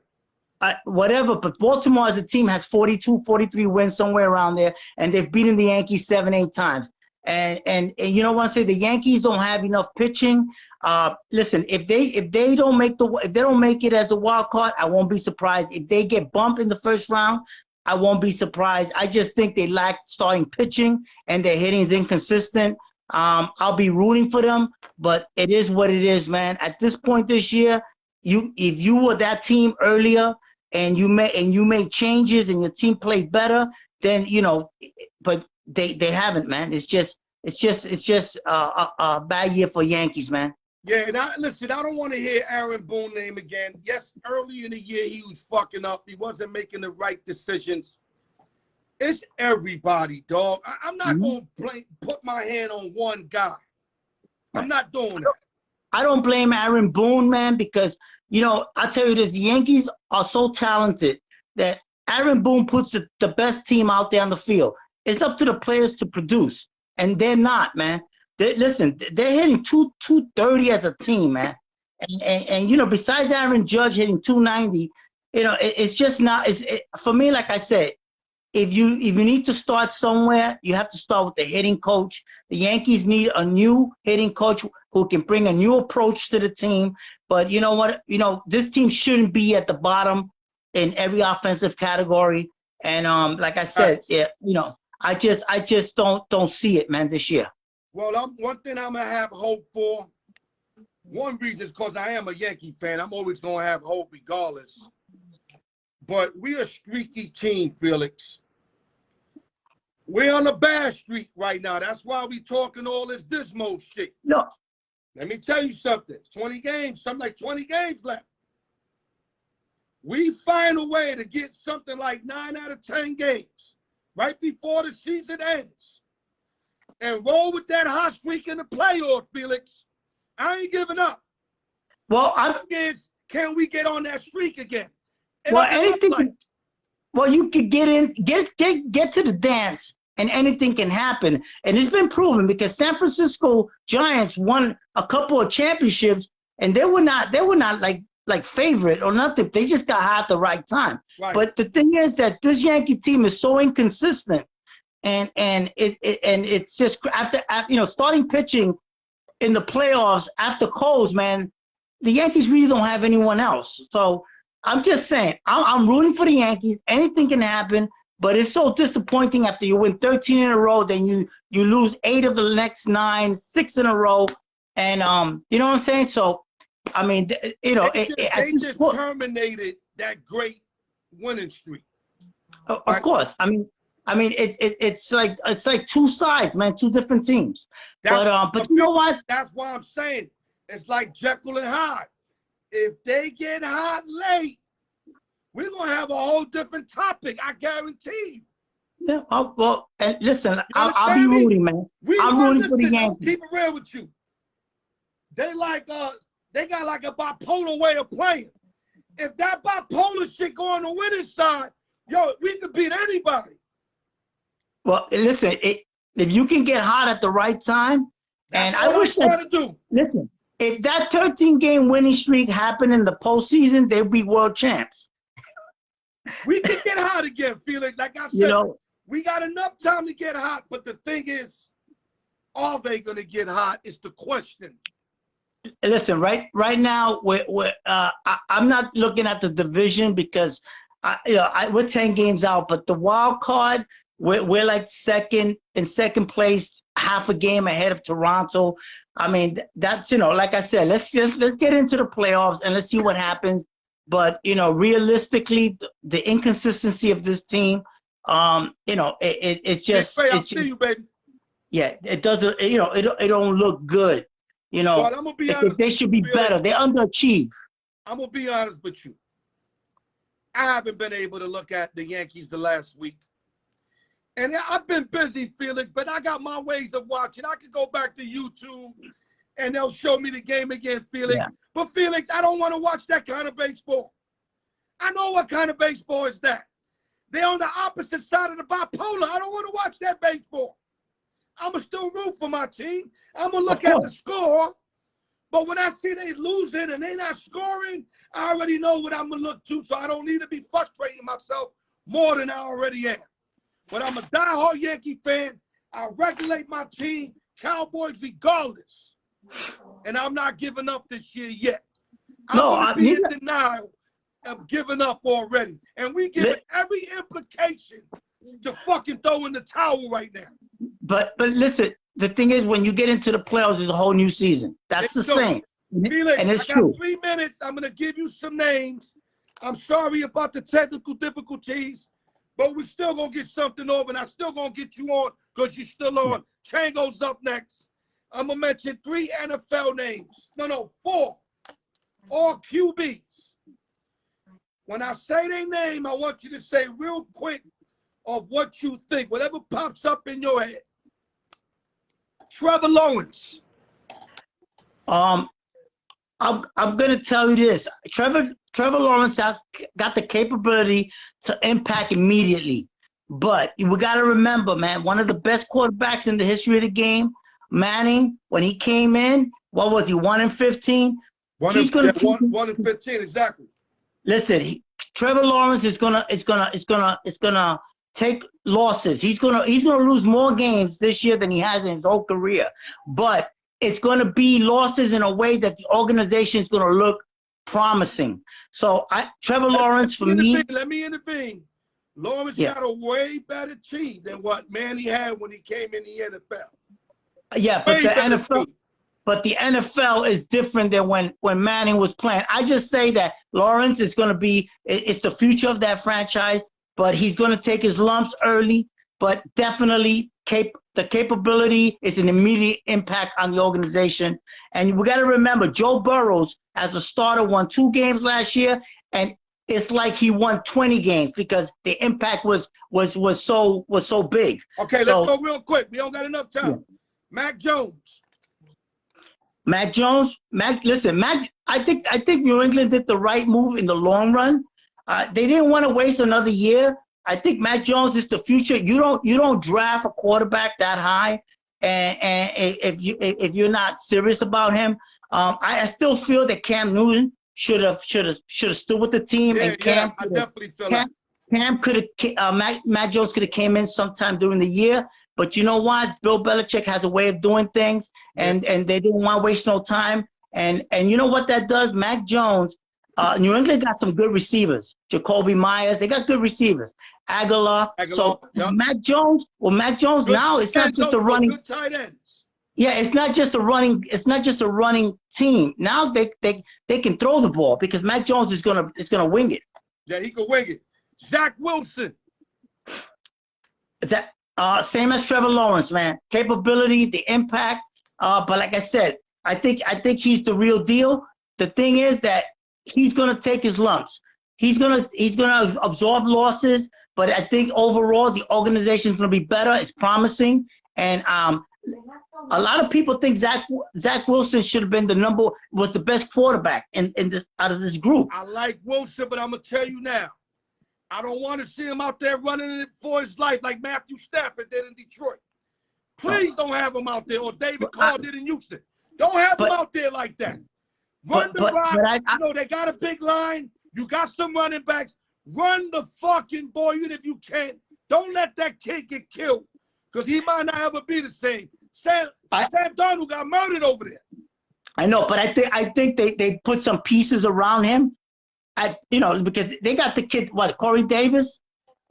Whatever, but Baltimore as a team has 42, 43 wins, somewhere around there, and they've beaten the Yankees 7-8 times. And you know what I'm saying? The Yankees don't have enough pitching. Listen, if they don't make it as a wild card, I won't be surprised. If they get bumped in the first round, I won't be surprised. I just think they lack starting pitching and their hitting is inconsistent. I'll be rooting for them, but it is what it is, man. At this point this year, if you were that team earlier and you made changes and your team played better, then you know. But they haven't, man. It's just a bad year for Yankees, man. Yeah, and listen, I don't want to hear Aaron Boone name again. Yes, early in the year he was fucking up. He wasn't making the right decisions. It's everybody, dog. I'm not going to put my hand on one guy. I'm not doing that. I don't blame Aaron Boone, man, because, you know, I tell you this, the Yankees are so talented that Aaron Boone puts the best team out there on the field. It's up to the players to produce, and they're not, man. Listen, they're hitting 230 as a team, man. And you know, besides Aaron Judge hitting 290, you know, it's just not. For me, like I said, if you need to start somewhere, you have to start with the hitting coach. The Yankees need a new hitting coach who can bring a new approach to the team. But you know what? You know, this team shouldn't be at the bottom in every offensive category. And like I said, yeah, you know, I just don't see it, man, this year. Well, one thing I'm gonna have hope for. One reason is because I am a Yankee fan. I'm always gonna have hope regardless. But we're a streaky team, Felix. We're on a bad streak right now. That's why we talking all this dismal shit. No. Let me tell you something. 20 games, something like 20 games left. We find a way to get something like 9 out of 10 games right before the season ends. And roll with that hot streak in the playoff, Felix. I ain't giving up. Well, can we get on that streak again? Well, anything. Well, you could get to the dance, and anything can happen. And it's been proven because San Francisco Giants won a couple of championships, and they were not like favorite or nothing. They just got hot at the right time. Right. But the thing is that this Yankee team is so inconsistent. And it's just after you know, starting pitching in the playoffs after Coles, man, the Yankees really don't have anyone else. So I'm just saying, I'm rooting for the Yankees. Anything can happen, but it's so disappointing after you win 13 in a row, then you lose 8 of the next 9, 6 in a row, and you know what I'm saying? So I mean, you know, they just terminated that great winning streak. Of course, I mean, it's like two sides, man, two different teams. But you know what? That's why I'm saying it's like Jekyll and Hyde. If they get hot late, we're gonna have a whole different topic. I guarantee you. Yeah. Well, and listen, I'll be rooting, man. I'm rooting for the Yankees. Keep it real with you. They got like a bipolar way of playing. If that bipolar shit go on the winning side, yo, we could beat anybody. Well, listen, if you can get hot at the right time, and I wish that, listen, if that 13-game winning streak happened in the postseason, they'd be world champs. We can get hot again, Felix. Like I said, You know, we got enough time to get hot. But the thing is, are they going to get hot is the question. listen, right now, I'm not looking at the division because we're 10 games out, but the wild card, we're like second place, half a game ahead of Toronto. I mean, that's, like I said, let's get into the playoffs and let's see what happens. But realistically, the inconsistency of this team, it's just, I'll see you, baby. Yeah, it doesn't, it don't look good. Well, I'm gonna be honest, they should be better. They underachieve. I'm gonna be honest with you. I haven't been able to look at the Yankees the last week. And I've been busy, Felix, but I got my ways of watching. I could go back to YouTube and they'll show me the game again, Felix. Yeah. But, Felix, I don't want to watch that kind of baseball. I know what kind of baseball is that. They're on the opposite side of the bipolar. I don't want to watch that baseball. I'm going to still root for my team. I'm going to look at the score. But when I see they losing and they not scoring, I already know what I'm going to look to, so I don't need to be frustrating myself more than I already am. But I'm a diehard Yankee fan. I regulate my team, Cowboys regardless. And I'm not giving up this year yet. I'm in denial of giving up already. And we give it every implication to fucking throw in the towel right now. But listen, the thing is, when you get into the playoffs, there's a whole new season. That's the same. Felix, and it's I got true. 3 minutes. I'm going to give you some names. I'm sorry about the technical difficulties, but we're still going to get something over, and I'm still going to get you on because you're still on. Chango's up next. I'm going to mention 3 NFL names. No, 4. All QBs. When I say their name, I want you to say real quick of what you think, whatever pops up in your head. Trevor Lawrence. I'm gonna tell you this. Trevor Lawrence has got the capability to impact immediately. But we gotta remember, man, one of the best quarterbacks in the history of the game, Manning, when he came in, what was he, 1-15? 1 and 15, exactly. Listen, Trevor Lawrence is gonna take losses. He's gonna lose more games this year than he has in his whole career. But it's gonna be losses in a way that the organization is gonna look promising. So Trevor Lawrence for me. Let me intervene. Lawrence got a way better team than what Manny had when he came in the NFL. Yeah, but the NFL is different than when Manning was playing. I just say that Lawrence is going to be – it's the future of that franchise, but he's going to take his lumps early, but definitely the capability is an immediate impact on the organization. And we got to remember, Joe Burrows, as a starter, won 2 games last year, and it's like he won 20 games because the impact was so big. Okay, let's go real quick. We don't got enough time. Yeah. Mac Jones. Listen, I think New England did the right move in the long run. They didn't want to waste another year. I think Mac Jones is the future. You don't draft a quarterback that high, and if you're not serious about him, I still feel that Cam Newton should have stood with the team. And Cam, I definitely feel that. Cam could have Mac Jones could have came in sometime during the year. But you know what? Bill Belichick has a way of doing things, and they didn't want to waste no time. And you know what that does? Mac Jones, New England got some good receivers. Jacoby Myers, they got good receivers. Aguilar. So Mac Jones, good, now it's not just a running. Good tight ends. Yeah, it's not just a running team. Now they can throw the ball because Mac Jones is gonna wing it. Yeah, he can wing it. Zack Wilson. Same as Trevor Lawrence, man. Capability, the impact. But like I said, I think he's the real deal. The thing is that he's gonna take his lumps. He's gonna absorb losses. But I think overall the organization is gonna be better. It's promising, and a lot of people think Zack Wilson should have been was the best quarterback in this out of this group. I like Wilson, but I'm gonna tell you now. I don't want to see him out there running it for his life like Matthew Stafford did in Detroit. Please don't have him out there, or David Carr did in Houston. Don't have them But- out there like that. Run the rock. You know, they got a big line. You got some running backs. Run the fucking ball, even if you can. Don't let that kid get killed, because he might not ever be the same. Sam Darnold got murdered over there. I know, but I think they put some pieces around him. Because they got the kid, Corey Davis,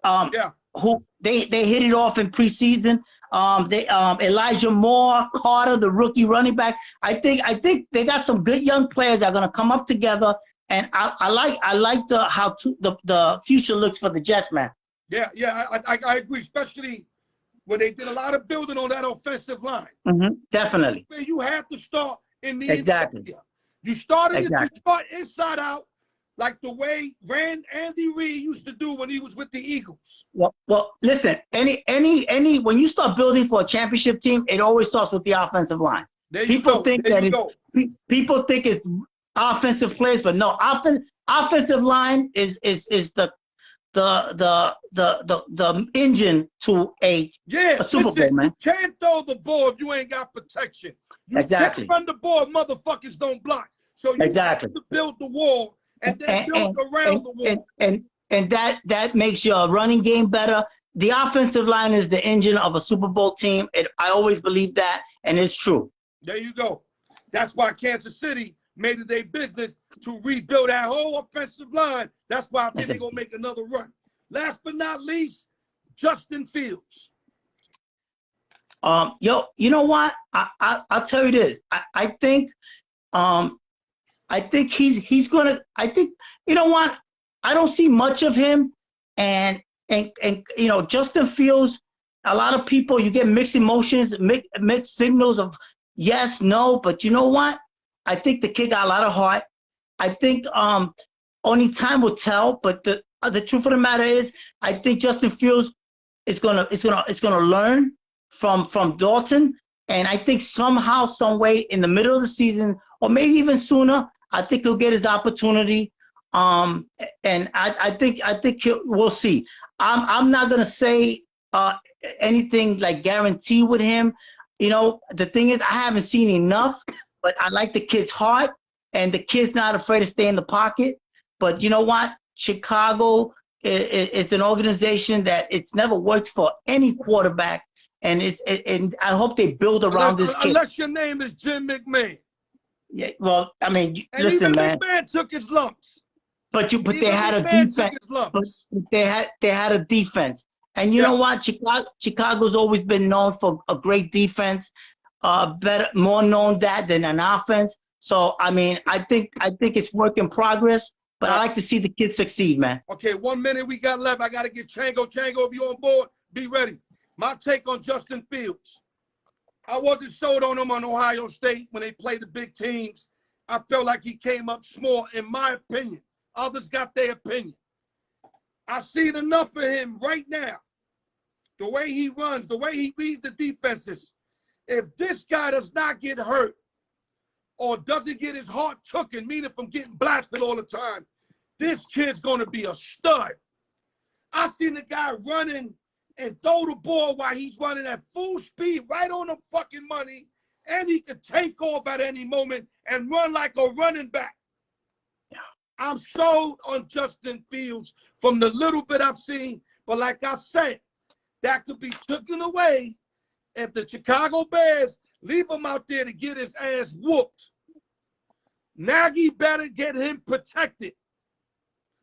who they hit it off in preseason. Elijah Moore, Carter, the rookie running back. I think they got some good young players that are gonna come up together, and I like the future looks for the Jets, man. Yeah, I agree, especially when they did a lot of building on that offensive line. Definitely. Where you have to start in the Exactly. inside. You start inside out, like the way Andy Reid used to do when he was with the Eagles. Well, listen. Any when you start building for a championship team, it always starts with the offensive line. People think it's offensive plays, but no, offensive line is the engine to a Super Bowl, man. You can't throw the ball if you ain't got protection. You can't run the ball if motherfuckers don't block. So you have to build the wall and then build around the wall. And that makes your running game better. The offensive line is the engine of a Super Bowl team. I always believe that, and it's true. There you go. That's why Kansas City made it their business to rebuild that whole offensive line. That's why I think they're going to make another run. Last but not least, Justin Fields. You know what? I'll tell you this. I think he's gonna. I think, you know what? I don't see much of him, and Justin Fields. A lot of people, you get mixed emotions, mixed signals of yes, no, but you know what? I think the kid got a lot of heart. I think only time will tell, but the truth of the matter is, I think Justin Fields is gonna learn from Dalton, and I think somehow, some way, in the middle of the season, or maybe even sooner, I think he'll get his opportunity. And I think we'll see. I'm not gonna say anything like guarantee with him. The thing is, I haven't seen enough, but I like the kid's heart, and the kid's not afraid to stay in the pocket. But you know what? Chicago is an organization that it's never worked for any quarterback, and I hope they build around this kid. Unless your name is Jim McMahon. Yeah, well, I mean, and listen, even man. McMahon took his lumps. But they had a defense. But they had a defense. And you know what? Chicago's always been known for a great defense. More known that than an offense. So I mean, I think it's work in progress. But I like to see the kids succeed, man. Okay, 1 minute we got left. I got to get Chango. Chango, if you on board, be ready. My take on Justin Fields. I wasn't sold on him on Ohio State when they played the big teams. I felt like he came up small, in my opinion. Others got their opinion. I seen enough of him right now. The way he runs, the way he reads the defenses. If this guy does not get hurt or doesn't get his heart taken, meaning from getting blasted all the time, this kid's going to be a stud. I seen the guy running and throw the ball while he's running at full speed, right on the fucking money, and he could take off at any moment and run like a running back. I'm sold on Justin Fields from the little bit I've seen, but like I said, that could be taken away if the Chicago Bears leave him out there to get his ass whooped. Nagy better get him protected.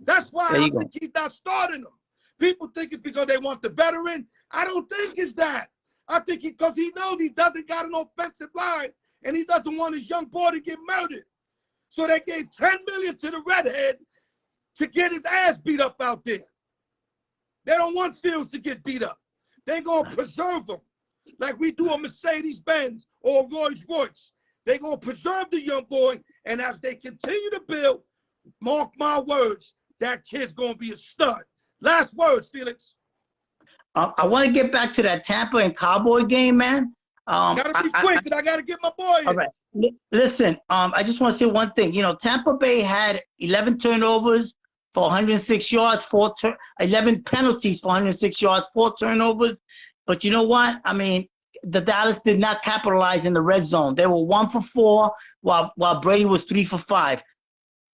That's why I think he's not starting him. People think it's because they want the veteran. I don't think it's that. I think because he knows he doesn't got an offensive line and he doesn't want his young boy to get murdered. So they gave $10 million to the redhead to get his ass beat up out there. They don't want Fields to get beat up. They're going to preserve him like we do a Mercedes-Benz or a Rolls-Royce. They're going to preserve the young boy, and as they continue to build, mark my words, that kid's going to be a stud. Last words, Felix. I want to get back to that Tampa and Cowboy game, man. Gotta be quick, because I got to get my boy in. All right. Listen, I just want to say one thing. Tampa Bay had 11 turnovers for 106 yards, 11 penalties for 106 yards, 4 turnovers. But you know what? I mean, the Dallas did not capitalize in the red zone. They were 1 for 4, while Brady was 3 for 5.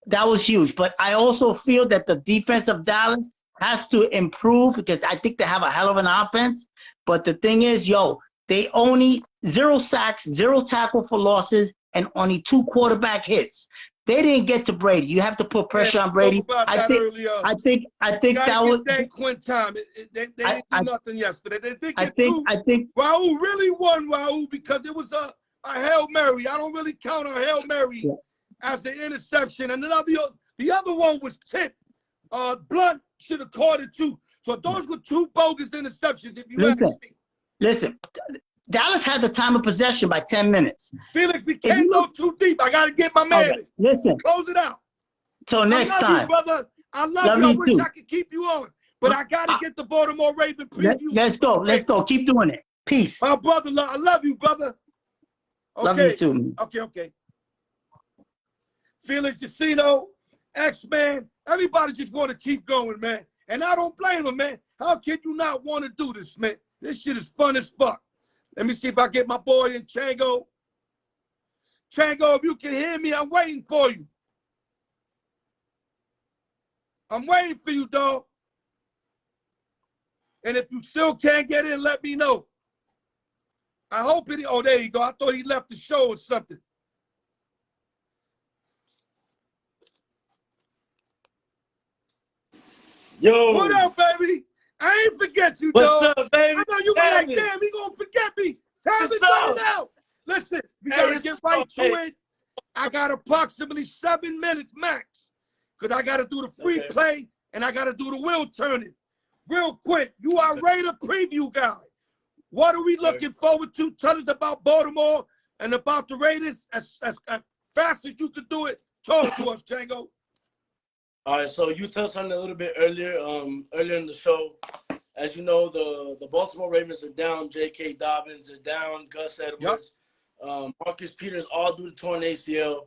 That was huge. But I also feel that the defense of Dallas has to improve because I think they have a hell of an offense. But the thing is, they only 0 sacks, 0 tackle for losses, and only 2 quarterback hits. They didn't get to Brady. You have to put pressure on Brady. I think that was Dan Quinn time. They didn't do nothing yesterday. They did get I think Raul really won, Raul, because it was a Hail Mary. I don't really count a Hail Mary as an interception. And the other one was tipped. Blunt should have caught it too. So those were 2 bogus interceptions. If you ask me. Listen. Dallas had the time of possession by 10 minutes. Felix, we can't go too deep. I got to get my man in. Listen. Close it out. Till next time. You, brother. I love you. I wish I could keep you on. But I got to get the Baltimore Ravens preview. Let's go. Let's go. Keep doing it. Peace. My brother, I love you, brother. Okay. Love you too. Okay. Felix Jacino, X-Man, everybody just want to keep going, man. And I don't blame them, man. How can you not want to do this, man? This shit is fun as fuck. Let me see if I get my boy in Chango. Chango, if you can hear me, I'm waiting for you. I'm waiting for you, dog. And if you still can't get in, let me know. I hope it. Oh, there you go. I thought he left the show or something. Yo. What up, baby? I ain't forget you, What's dog. up, baby? I know you were like, damn, he gonna forget me. Time to turn it out. Listen, we gotta get right to it. I got approximately 7 minutes max. Because I gotta do the free play and I gotta do the wheel turning. Real quick, you are Raider preview guy. What are we looking forward to? Tell us about Baltimore and about the Raiders as fast as you could do it. Talk to us, Django. All right, so you touched on it a little bit earlier in the show. As you know, the Baltimore Ravens are down J.K. Dobbins, are down Gus Edwards, Marcus Peters, all due to torn ACL,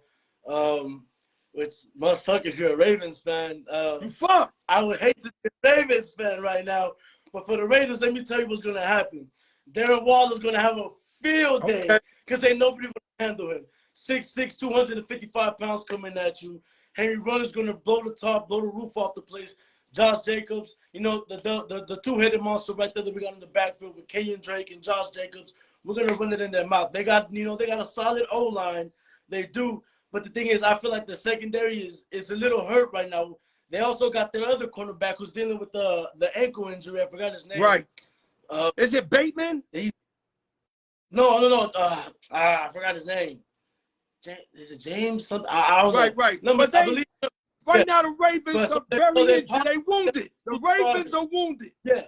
which must suck if you're a Ravens fan. You fucked. I would hate to be a Ravens fan right now, but for the Raiders, let me tell you what's going to happen. Darren Waller's going to have a field day because ain't nobody going to handle him. 6'6", 255 pounds coming at you. Henry Runner's going to blow the roof off the place. Josh Jacobs, you know, the two-headed monster right there that we got in the backfield with Kenyon Drake and Josh Jacobs. We're going to run it in their mouth. They got a solid O-line. They do. But the thing is, I feel like the secondary is a little hurt right now. They also got their other cornerback who's dealing with the ankle injury. I forgot his name. Right. Is it Bateman? No. I forgot his name. Is it James? Something? I don't know. Right. No, but I believe. Right now, the Ravens are very injured. They wounded. The Ravens are wounded. Yeah.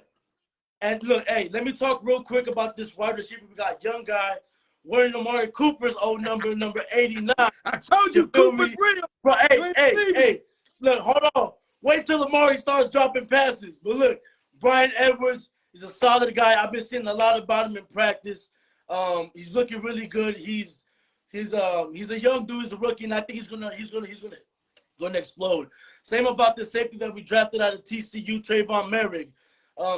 And look, hey, let me talk real quick about this wide receiver. We got young guy wearing Amari Cooper's old number 89. I told you, Cooper's real. Bro, hey. Look, hold on. Wait till Amari starts dropping passes. But look, Brian Edwards is a solid guy. I've been seeing a lot about him in practice. He's looking really good. He's a young dude. He's a rookie, and I think he's gonna explode. Same about the safety that we drafted out of TCU, Trayvon Merrick.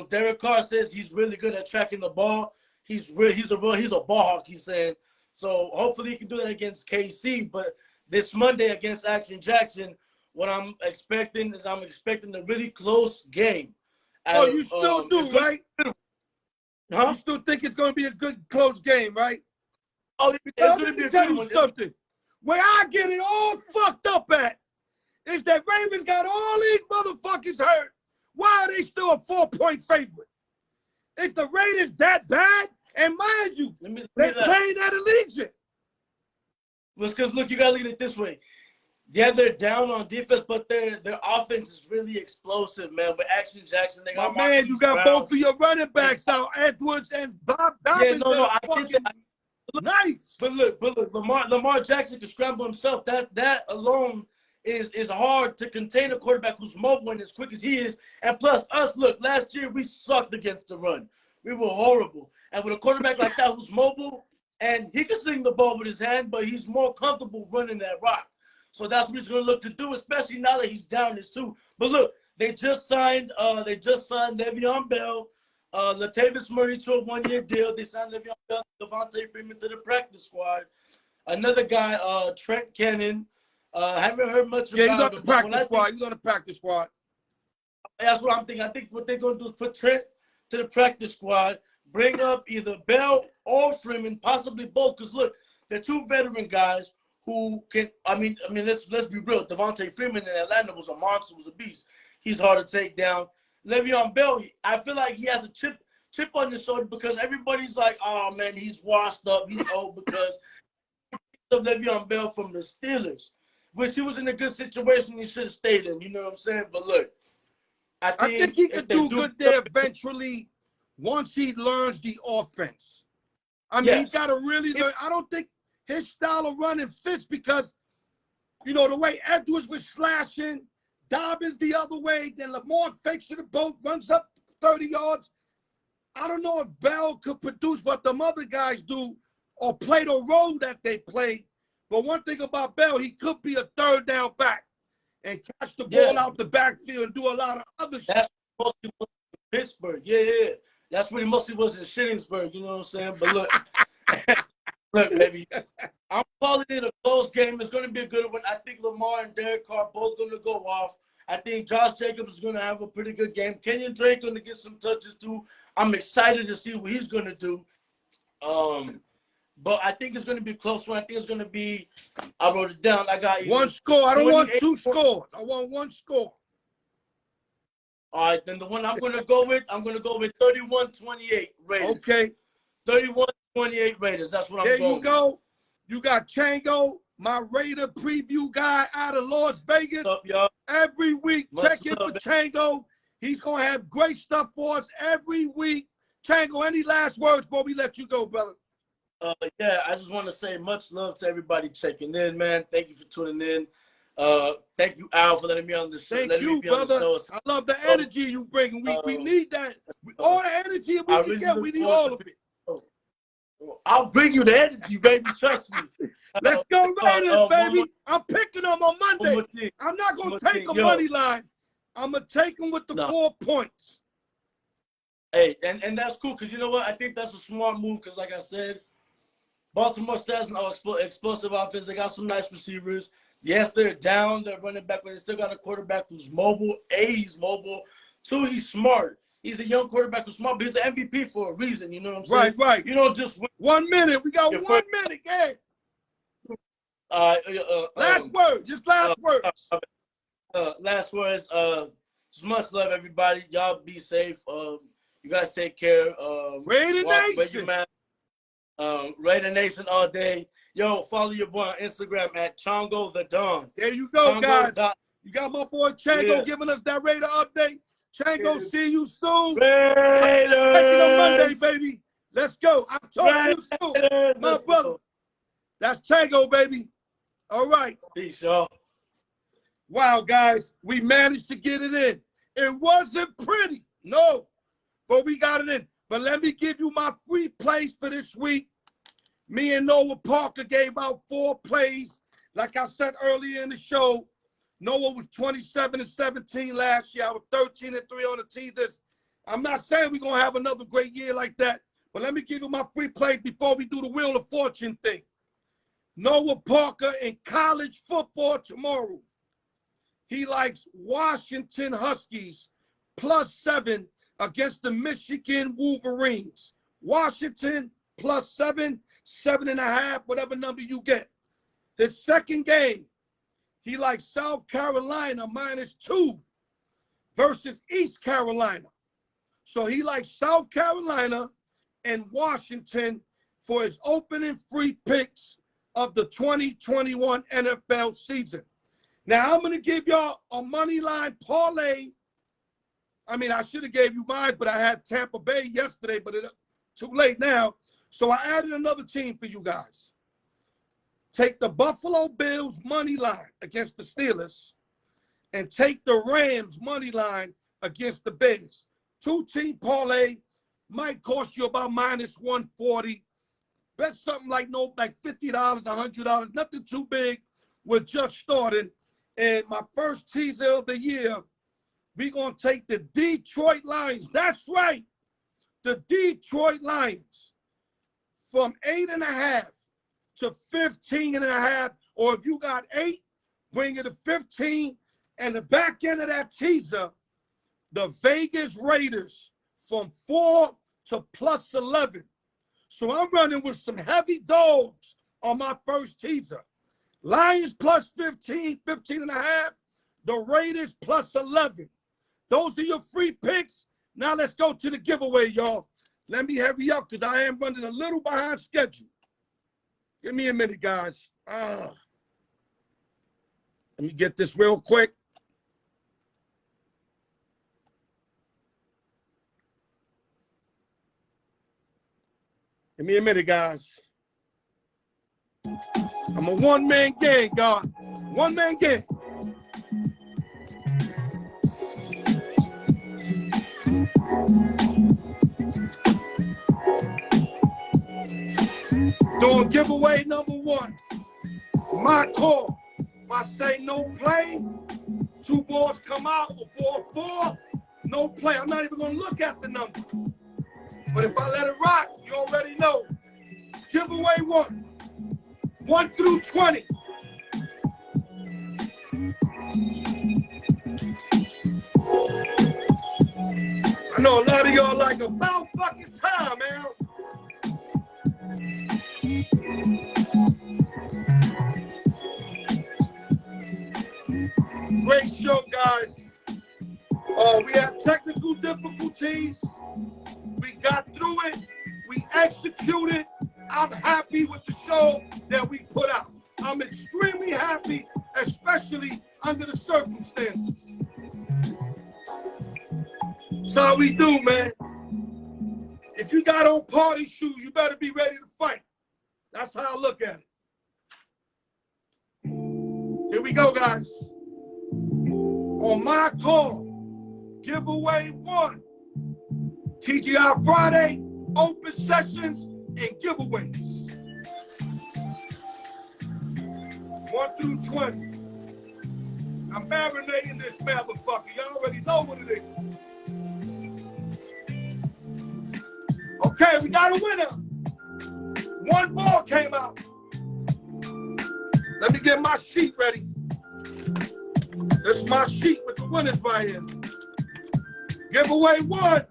Derek Carr says he's really good at tracking the ball. He's a ball hawk, he's saying. So hopefully he can do that against KC. But this Monday against Action Jackson, what I'm expecting is a really close game. Oh, you still do, right? Huh? You still think it's going to be a good close game, right? Oh, it's going to be a good one. Something. Where I get it all fucked up at is that Ravens got all these motherfuckers hurt. Why are they still a 4-point favorite? Is the Raiders that bad? And mind you, they're playing at Allegiant. Well, it's because, look, you got to look at it this way. Yeah, they're down on defense, but their offense is really explosive, man. With Action Jackson, they got man, you got both of your running backs out, Edwards and Bob Dobbins. Yeah, no, I get that. Nice. But look, Lamar Jackson can scramble himself. That alone is hard to contain a quarterback who's mobile and as quick as he is. And plus, look, last year we sucked against the run. We were horrible. And with a quarterback like that who's mobile, and he can sling the ball with his hand, but he's more comfortable running that rock. So that's what he's going to look to do, especially now that he's down this too. But look, they just signed Le'Veon Bell. Latavius Murray to a 1-year deal. They signed Le'Veon Bell, Devontae Freeman to the practice squad. Another guy, Trent Cannon. Haven't heard much Yeah, about he's on him. the practice squad. He's on the practice squad. That's what I'm thinking. I think what they're going to do is put Trent to the practice squad, bring up either Bell or Freeman, possibly both. Because, look, they're two veteran guys who can – I mean, let's be real. Devontae Freeman in Atlanta was a monster, was a beast. He's hard to take down. Le'Veon Bell, I feel like he has a chip on his shoulder because everybody's like, oh, man, he's washed up. He's old because of Le'Veon Bell from the Steelers, which he was in a good situation he should have stayed in. You know what I'm saying? But, look. I think he could do good there eventually once he learns the offense. I mean, he's got to really learn. I don't think his style of running fits because, you know, the way Edwards was slashing, Dobbins the other way, then Lamar fakes to the boat, runs up 30 yards. I don't know if Bell could produce what them other guys do or play the role that they play. But one thing about Bell, he could be a third down back and catch the ball out the backfield and do a lot of other shit. That's mostly was in Pittsburgh. Yeah. That's what he mostly was in Shittingsburg. You know what I'm saying? But look, look, baby, I'm calling it a close game. It's going to be a good one. I think Lamar and Derek Carr both going to go off. I think Josh Jacobs is going to have a pretty good game. Kenyon Drake going to get some touches too. I'm excited to see what he's going to do. But I think it's going to be a close one. I think it's going to be, I wrote it down. I got one score. I don't want two scores. I want one score. All right, then the one I'm going to go with 31-28 Raiders. Okay. 31-28 Raiders. That's what I'm going with. There you go. You got Chango, my Raider preview guy out of Las Vegas. What's up, y'all? Every week, check in for Chango. He's going to have great stuff for us every week. Chango, any last words before we let you go, brother? Yeah, I just want to say much love to everybody checking in, man. Thank you for tuning in. Thank you, Al, for letting me on the show. Thank you, brother. I love the energy you bring. We need that. All the energy we can get, we need all of it. I'll bring you the energy, baby. Trust me. Let's go Raiders, baby. I'm picking them on Monday. I'm not going to take a money line. I'm going to take them with the 4 points. Hey, and that's cool because you know what? I think that's a smart move because, like I said, Baltimore still has no explosive offense. They got some nice receivers. Yes, they're down. They're running back, but they still got a quarterback who's mobile. He's mobile. 2, he's smart. He's a young quarterback who's smart, but he's an MVP for a reason. You know what I'm saying? Right. You don't just win. 1 minute. We got 1 minute. Yeah. Last words. Just last words. Last words. Just much love, everybody. Y'all be safe. You guys take care. Raider Nation. Raider Nation all day. Yo, follow your boy on Instagram at Chongo the Don. There you go, guys. You got my boy Chango giving us that Raider update. Chango, see you soon. Raiders. On Monday, baby. Let's go. I'll talk to you soon. My brother. That's Chango, baby. All right. Peace, y'all. Wow, guys. We managed to get it in. It wasn't pretty. No. But we got it in. But let me give you my free plays for this week. Me and Noah Parker gave out 4 plays. Like I said earlier in the show, Noah was 27-17 last year. I was 13-3 on the teasers. I'm not saying we're going to have another great year like that, but let me give you my free plays before we do the Wheel of Fortune thing. Noah Parker in college football tomorrow. He likes Washington Huskies +7 against the Michigan Wolverines. Washington +7, 7.5, whatever number you get. His second game, he likes South Carolina -2 versus East Carolina. So he likes South Carolina and Washington for his opening free picks of the 2021 NFL season. Now, I'm going to give y'all a money line parlay. I mean, I should have gave you mine, but I had Tampa Bay yesterday, but it's too late now. So I added another team for you guys. Take the Buffalo Bills money line against the Steelers and take the Rams money line against the Bears. 2-team parlay might cost you about -140. Bet something like $50, $100, nothing too big. We're just starting. And my first teaser of the year, we're going to take the Detroit Lions. That's right. the Detroit Lions from 8.5 to 15.5, or if you got 8, bring it to 15. And the back end of that teaser, the Vegas Raiders from 4 to plus 11. So I'm running with some heavy dogs on my first teaser. Lions plus 15, 15.5. The Raiders plus 11. Those are your free picks. Now let's go to the giveaway, y'all. Let me hurry up because I am running a little behind schedule. Give me a minute, guys. Let me get this real quick. Give me a minute, guys. I'm a one-man gang, God. One-man gang. Doing giveaway number 1. My call. If I say no play, 2 balls come out, or ball 4, no play. I'm not even going to look at the number. But if I let it rock, you already know. Giveaway 1. 1 through 20. I know a lot of y'all like about fucking time, man. Great show, guys. We had technical difficulties. We got through it. We executed. I'm happy with the show that we put out. I'm extremely happy, especially under the circumstances. That's how we do, man. If you got on party shoes, you better be ready to fight. That's how I look at it. Here we go, guys. On my call, giveaway 1. TGI Friday, open sessions and giveaways. 1 through 20. I'm marinating this motherfucker. Y'all already know what it is. Okay, we got a winner. 1 ball came out. Let me get my sheet ready. This is my sheet with the winners right here. Giveaway 1.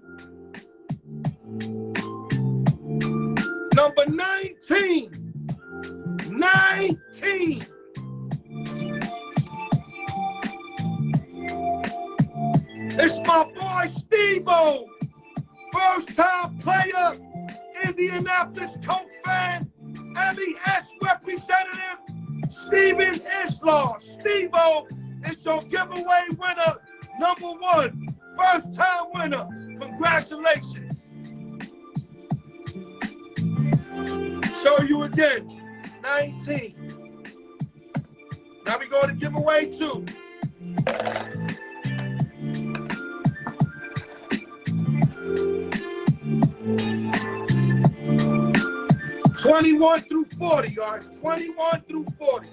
Number 19. 19. It's my boy Steve-O. First-time player, Indianapolis Colts fan, MES representative, Steven Islaw. Steve-O is your giveaway winner, number 1. First-time winner. Congratulations. Show you again. 19. Now we go to giveaway 2. $21 through 40, all right? 21 through 40.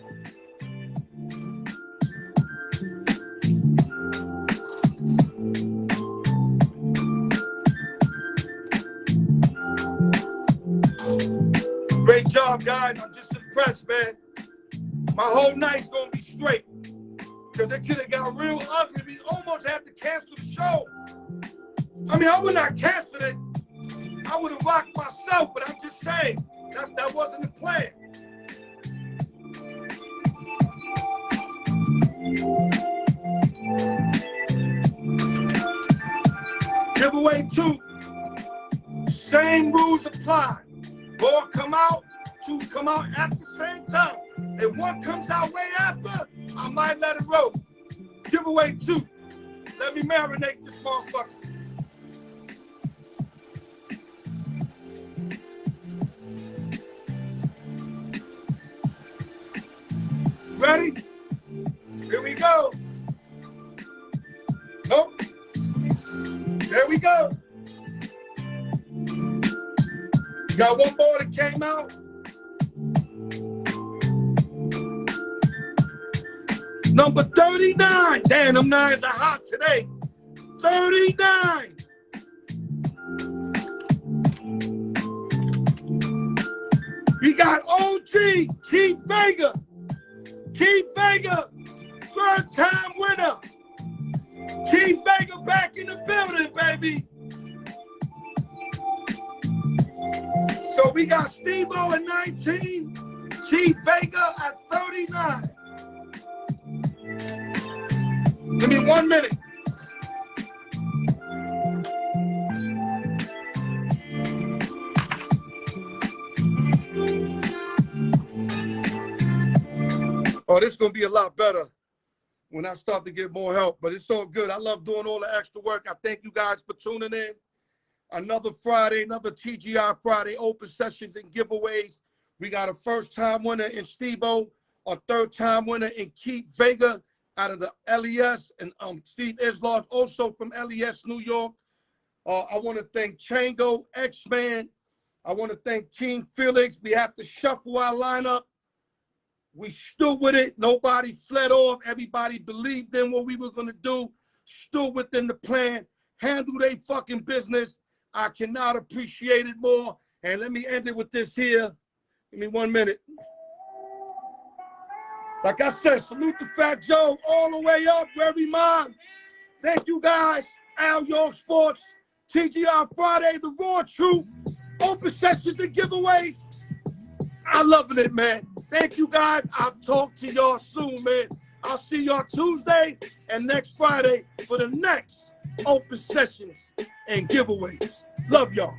Great job, guys. I'm just impressed, man. My whole night's gonna be straight. Because it could have got real ugly. We almost had to cancel the show. I mean, I would not cancel it. I would have rocked myself, but I'm just saying. That wasn't the plan. Giveaway 2. Same rules apply. Ball come out, 2 come out at the same time. If 1 comes out way after, I might let it roll. Giveaway 2. Let me marinate this motherfucker. Ready? Here we go. Nope. There we go. Got 1 ball that came out. Number 39. Damn, them 9s are hot today. 39. We got OG, Keith Vega. Keith Vega, third-time winner. Keith Vega back in the building, baby. So we got Steve-O at 19, Keith Vega at 39. Give me 1 minute. Oh, this is going to be a lot better when I start to get more help, but it's all good. I love doing all the extra work. I thank you guys for tuning in. Another Friday, another TGI Friday, open sessions and giveaways. We got a first-time winner in Steve-O, a third-time winner in Keith Vega out of the LES, and Steve Islar also from LES, New York. I want to thank Chango, X-Man. I want to thank King Felix. We have to shuffle our lineup. We stood with it. Nobody fled off. Everybody believed in what we were going to do, stood within the plan, handled their fucking business. I cannot appreciate it more. And let me end it with this here. Give me 1 minute. Like I said, salute to Fat Joe all the way up, Very Mom. Thank you guys. Al York Sports, TGI Friday, the Raw Truth, open sessions and giveaways. I'm loving it, man. Thank you, guys. I'll talk to y'all soon, man. I'll see y'all Tuesday and next Friday for the next open sessions and giveaways. Love y'all.